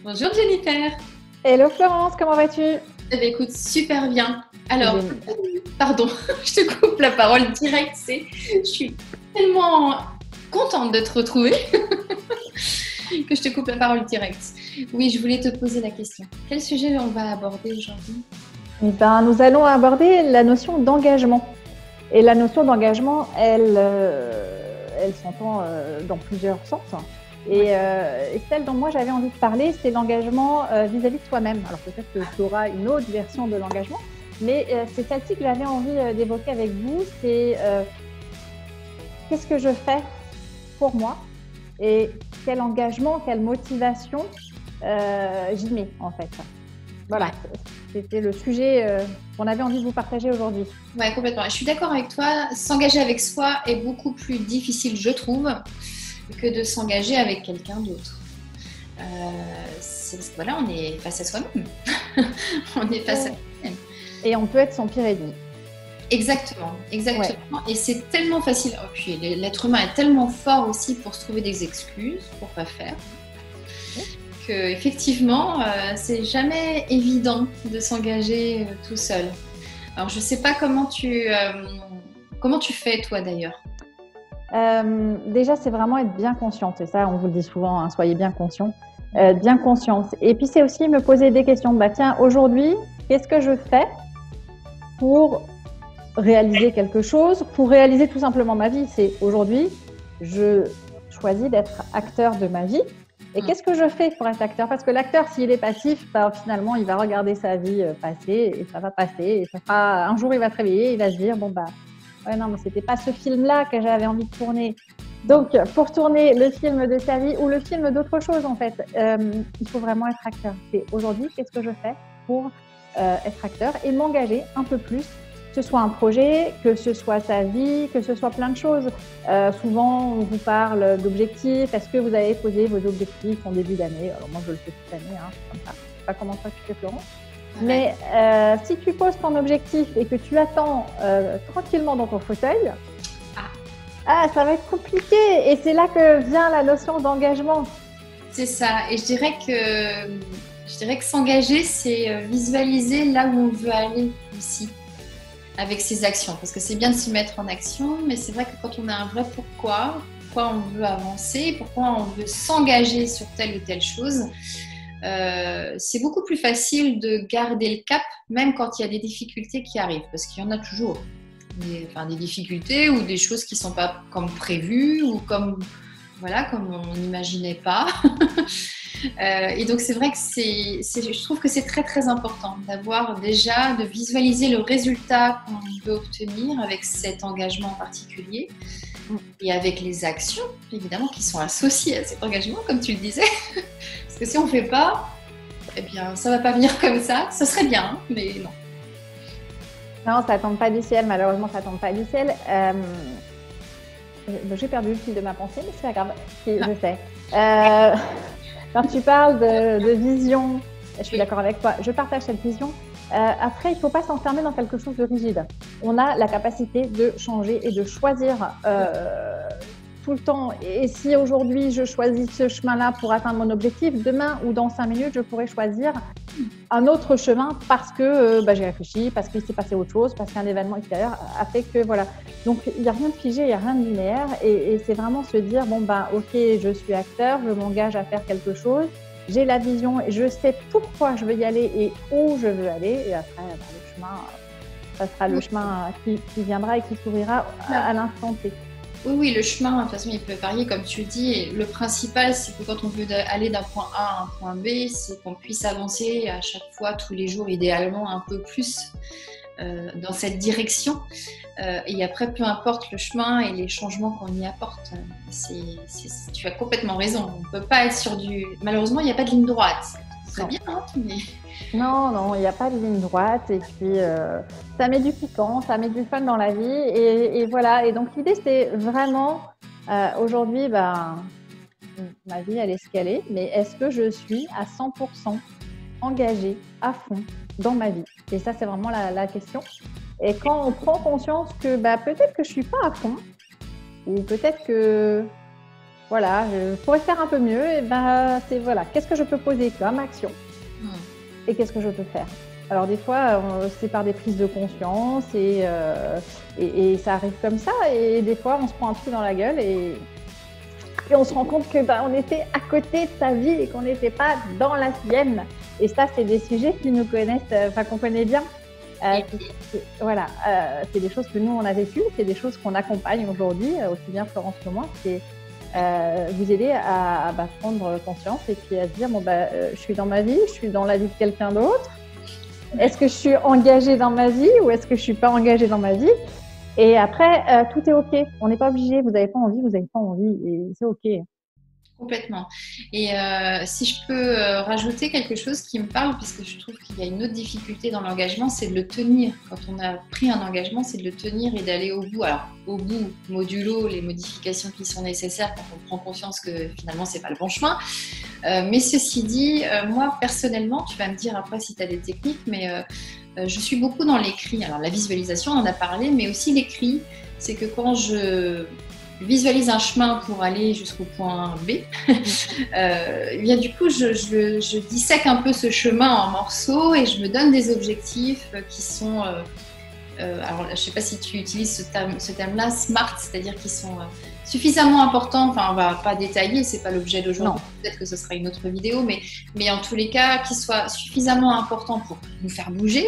Bonjour Jennifer. Hello Florence, comment vas-tu? Eh bien, écoute, super bien. Alors, pardon, je te coupe la parole direct. Je suis tellement contente de te retrouver que je te coupe la parole direct. Oui, je voulais te poser la question. Quel sujet on va aborder aujourd'hui? Eh ben, nous allons aborder la notion d'engagement. Et la notion d'engagement, elle s'entend dans plusieurs sens. Et celle dont moi j'avais envie de parler, c'est l'engagement vis-à-vis de soi-même. Alors peut-être que tu auras une autre version de l'engagement, mais c'est celle-ci que j'avais envie d'évoquer avec vous. C'est qu'est-ce que je fais pour moi et quel engagement, quelle motivation j'y mets en fait. Voilà, c'était le sujet qu'on avait envie de vous partager aujourd'hui. Ouais, complètement. Je suis d'accord avec toi. S'engager avec soi est beaucoup plus difficile, je trouve, que de s'engager avec quelqu'un d'autre. Parce que voilà, on est face à soi-même. On est face à soi-même. Et on peut être son pire ennemi. Exactement, exactement. Ouais. Et c'est tellement facile. Oh, puis l'être humain est tellement fort aussi pour se trouver des excuses pour pas faire. Que effectivement, c'est jamais évident de s'engager tout seul. Alors, je sais pas comment tu fais toi d'ailleurs. Déjà, c'est vraiment être bien consciente. Et ça, on vous le dit souvent, hein, soyez bien conscient. Bien conscience. Et puis, c'est aussi me poser des questions. Bah, tiens, aujourd'hui, qu'est-ce que je fais pour réaliser quelque chose, pour réaliser tout simplement ma vie? C'est aujourd'hui, je choisis d'être acteur de ma vie. Et qu'est-ce que je fais pour être acteur? Parce que l'acteur, s'il est passif, bah, finalement, il va regarder sa vie passer et ça va passer. Et ça fera, un jour, il va se réveiller, il va se dire, bon, bah, ouais, non, mais c'était pas ce film-là que j'avais envie de tourner. Donc, pour tourner le film de sa vie ou le film d'autre chose, en fait, il faut vraiment être acteur. C'est aujourd'hui, qu'est-ce que je fais pour être acteur et m'engager un peu plus, que ce soit un projet, que ce soit sa vie, que ce soit plein de choses. Souvent, on vous parle d'objectifs. Est-ce que vous avez posé vos objectifs en début d'année? Alors, moi, je le fais toute l'année, hein, comme ça. Je ne sais pas comment toi tu fais, Florence. Mais si tu poses ton objectif et que tu attends tranquillement dans ton fauteuil, ça va être compliqué. Et c'est là que vient la notion d'engagement. C'est ça. Et je dirais que s'engager, c'est visualiser là où on veut aller aussi avec ses actions. Parce que c'est bien de se mettre en action, mais c'est vrai que quand on a un vrai pourquoi on veut avancer, pourquoi on veut s'engager sur telle ou telle chose, c'est beaucoup plus facile de garder le cap, même quand il y a des difficultés qui arrivent, parce qu'il y en a toujours. Des difficultés ou des choses qui ne sont pas comme prévues ou comme on n'imaginait pas. Et donc, c'est vrai que je trouve que c'est très, très important d'avoir déjà, de visualiser le résultat qu'on veut obtenir avec cet engagement en particulier et avec les actions, évidemment, qui sont associées à cet engagement, comme tu le disais. Parce que si on ne fait pas, eh bien, ça ne va pas venir comme ça. Ce serait bien, mais non. Non, ça ne tombe pas du ciel. Malheureusement, ça ne tombe pas du ciel. J'ai perdu le fil de ma pensée, mais c'est pas grave. Je sais. Quand tu parles de vision, je suis d'accord avec toi. Je partage cette vision. Après, il ne faut pas s'enfermer dans quelque chose de rigide. On a la capacité de changer et de choisir tout le temps. Et si aujourd'hui, je choisis ce chemin-là pour atteindre mon objectif, demain ou dans 5 minutes, je pourrais choisir un autre chemin parce que j'ai réfléchi, parce qu'il s'est passé autre chose, parce qu'un événement extérieur a fait que voilà. Donc, il n'y a rien de figé, il n'y a rien de linéaire. Et c'est vraiment se dire, ok, je suis acteur, je m'engage à faire quelque chose. J'ai la vision et je sais pourquoi je veux y aller et où je veux aller. Et après, le chemin, ça sera le chemin qui viendra et qui s'ouvrira à l'instant T. Oui, le chemin, de toute façon, il peut varier, comme tu le dis. Et le principal, c'est que quand on veut aller d'un point A à un point B, c'est qu'on puisse avancer à chaque fois, tous les jours, idéalement, un peu plus dans cette direction. Et après, peu importe le chemin et les changements qu'on y apporte, tu as complètement raison. On ne peut pas être sur du... Malheureusement, il n'y a pas de ligne droite. C'est très bien, hein, mais... Non, il n'y a pas de ligne droite. Et puis, ça met du piquant, ça met du fun dans la vie. Et voilà. Et donc, l'idée, c'est vraiment, aujourd'hui, ma vie, elle est ce qu'elle est. Mais est-ce que je suis à 100% engagée à fond dans ma vie? Et ça, c'est vraiment la question. Et quand on prend conscience que peut-être que je ne suis pas à fond, ou peut-être que voilà, je pourrais faire un peu mieux. Et ben, c'est voilà, qu'est-ce que je peux poser comme action Mm. et qu'est-ce que je peux faire. Alors des fois, c'est par des prises de conscience et ça arrive comme ça. Et des fois, on se prend un truc dans la gueule et on se rend compte que on était à côté de sa vie et qu'on n'était pas dans la sienne. Et ça, c'est des sujets qui nous connaissent, qu'on connaît bien. Voilà, c'est des choses que nous, on a vécues, c'est des choses qu'on accompagne aujourd'hui, aussi bien Florence que moi. C'est vous aider à prendre conscience et puis à se dire, je suis dans ma vie, je suis dans la vie de quelqu'un d'autre. Est-ce que je suis engagée dans ma vie ou est-ce que je ne suis pas engagée dans ma vie? Et après, tout est OK. On n'est pas obligé. Vous n'avez pas envie, vous n'avez pas envie. Et c'est OK. Complètement. Et si je peux rajouter quelque chose qui me parle, puisque je trouve qu'il y a une autre difficulté dans l'engagement, c'est de le tenir. Quand on a pris un engagement, c'est de le tenir et d'aller au bout. Alors, au bout, modulo les modifications qui sont nécessaires quand on prend conscience que finalement, c'est pas le bon chemin. Mais ceci dit, moi, personnellement, tu vas me dire après si tu as des techniques, mais je suis beaucoup dans l'écrit. Alors, la visualisation, on en a parlé, mais aussi l'écrit. C'est que quand je visualise un chemin pour aller jusqu'au point B, bien du coup, je dissèque un peu ce chemin en morceaux et je me donne des objectifs qui sont... alors, je ne sais pas si tu utilises ce terme-là, SMART, c'est-à-dire qui sont suffisamment importants. Enfin, on ne va pas détailler, ce n'est pas l'objet d'aujourd'hui. Peut-être que ce sera une autre vidéo, mais en tous les cas, qui soient suffisamment importants pour nous faire bouger,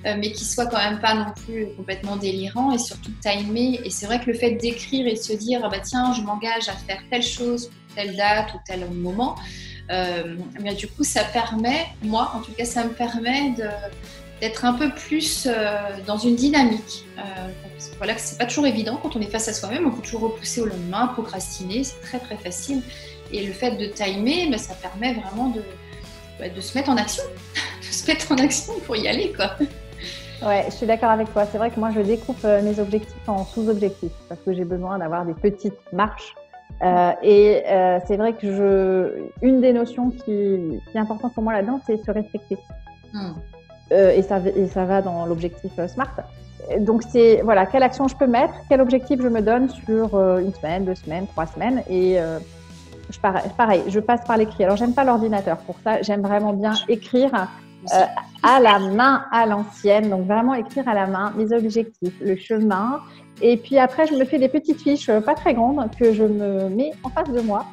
mais qui soient quand même pas non plus complètement délirants et surtout timés. Et c'est vrai que le fait d'écrire et de se dire, tiens, je m'engage à faire telle chose pour telle date ou tel moment, mais du coup, ça permet, moi, en tout cas, ça me permet d'être un peu plus dans une dynamique. Parce que voilà, c'est pas toujours évident quand on est face à soi-même, on peut toujours repousser au lendemain, procrastiner, c'est très très facile. Et le fait de timer, ça permet vraiment de se mettre en action, de se mettre en action pour y aller, quoi. Ouais, je suis d'accord avec toi. C'est vrai que moi, je découpe mes objectifs en sous-objectifs parce que j'ai besoin d'avoir des petites marches. C'est vrai que une des notions qui est importante pour moi là-dedans, c'est se respecter. Et ça va dans l'objectif SMART. Donc, c'est voilà, quelle action je peux mettre, quel objectif je me donne sur une semaine, 2 semaines, 3 semaines. Et pareil, je passe par l'écrit. Alors, j'aime pas l'ordinateur pour ça. J'aime vraiment bien écrire à la main, à l'ancienne. Donc, vraiment écrire à la main mes objectifs, le chemin. Et puis après, je me fais des petites fiches pas très grandes que je me mets en face de moi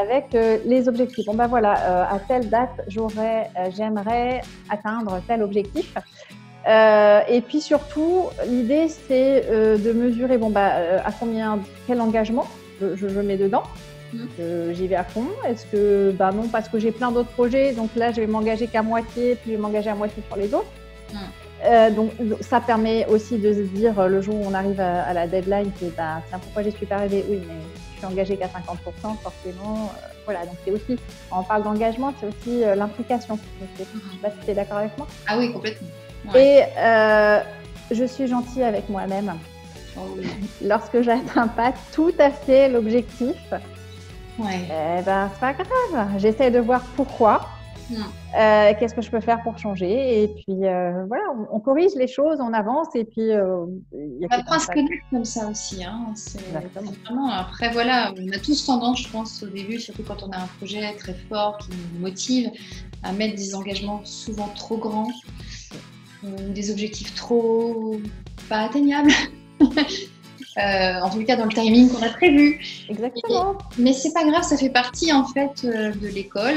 avec les objectifs. Bon, voilà, à telle date, j'aimerais atteindre tel objectif. Et puis surtout, l'idée, c'est de mesurer à quel engagement je mets dedans. J'y vais à fond. Est-ce que, non, parce que j'ai plein d'autres projets, donc là, je vais m'engager qu'à moitié, puis je vais m'engager à moitié sur les autres. Donc, ça permet aussi de se dire, le jour où on arrive à la deadline, que tiens, pourquoi j'y suis pas arrivée? Oui, mais je suis engagée qu'à 50%, forcément. Voilà, donc c'est aussi, quand on parle d'engagement, c'est aussi l'implication. Je ne sais pas si tu es d'accord avec moi. Ah oui, complètement. Ouais. Et je suis gentille avec moi-même. Lorsque j'atteins pas tout à fait l'objectif, c'est pas grave. J'essaie de voir pourquoi. Qu'est-ce que je peux faire pour changer? Et puis voilà, on corrige les choses, on avance et puis on apprend à se connaître comme ça aussi. C'est vraiment, après voilà, on a tous tendance, je pense, au début, surtout quand on a un projet très fort qui nous motive, à mettre des engagements souvent trop grands, des objectifs trop pas atteignables. En tout cas dans le timing qu'on a prévu. Exactement. Mais c'est pas grave, ça fait partie en fait de l'école,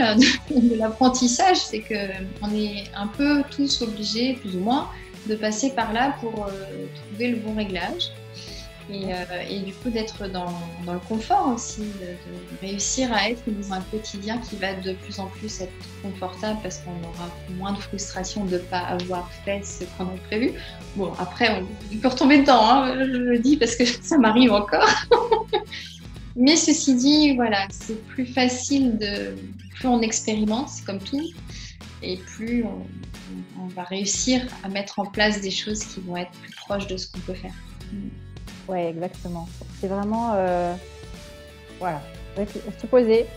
de l'apprentissage, c'est que on est un peu tous obligés, plus ou moins, de passer par là pour trouver le bon réglage. Et du coup d'être dans le confort aussi, de réussir à être dans un quotidien qui va de plus en plus être confortable parce qu'on aura moins de frustration de ne pas avoir fait ce qu'on a prévu. Bon, après, on peut retomber dedans, je le dis parce que ça m'arrive encore. Mais ceci dit, voilà, c'est plus facile, plus on expérimente, c'est comme tout, et plus on va réussir à mettre en place des choses qui vont être plus proches de ce qu'on peut faire. Oui, exactement. C'est vraiment, voilà, se poser,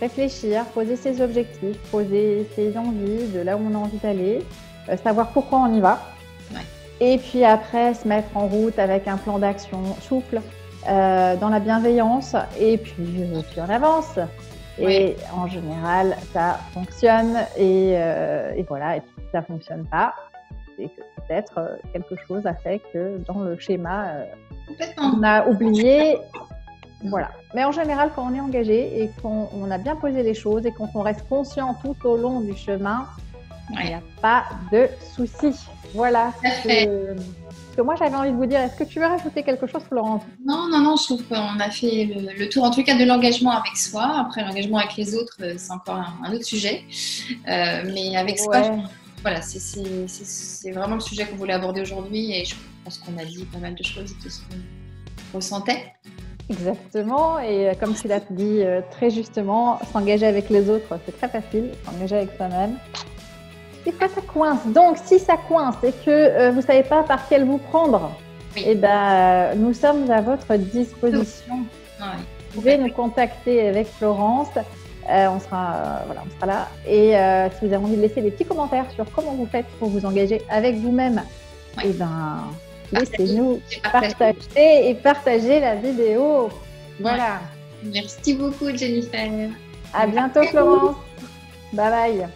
réfléchir, poser ses objectifs, poser ses envies, de là où on a envie d'aller, savoir pourquoi on y va. Et puis après, se mettre en route avec un plan d'action souple, dans la bienveillance et puis on avance. Et en général, ça fonctionne et voilà. Et puis, si ça ne fonctionne pas, c'est que peut-être quelque chose a fait que dans le schéma, on a oublié. Voilà. Mais en général, quand on est engagé et qu'on a bien posé les choses et qu'on reste conscient tout au long du chemin, il n'y a pas de souci. Voilà. Ce que moi, j'avais envie de vous dire. Est-ce que tu veux rajouter quelque chose, Florence? Non, je trouve qu'on a fait le tour, en tout cas, de l'engagement avec soi. Après, l'engagement avec les autres, c'est encore un autre sujet. Mais avec soi, voilà, c'est vraiment le sujet qu'on voulait aborder aujourd'hui. Et je pense qu'on a dit pas mal de choses de ce qu'on ressentait. Exactement. Et comme tu l'as dit très justement, s'engager avec les autres, c'est très facile. S'engager avec soi-même, des fois ça coince. Donc, si ça coince et que vous ne savez pas par quel vous prendre, nous sommes à votre disposition. Vous pouvez nous contacter avec Florence. On sera là. Et si vous avez envie de laisser des petits commentaires sur comment vous faites pour vous engager avec vous-même, laissez-nous partager la vidéo. Voilà. Merci beaucoup, Jennifer. À bientôt, Florence. Bye bye.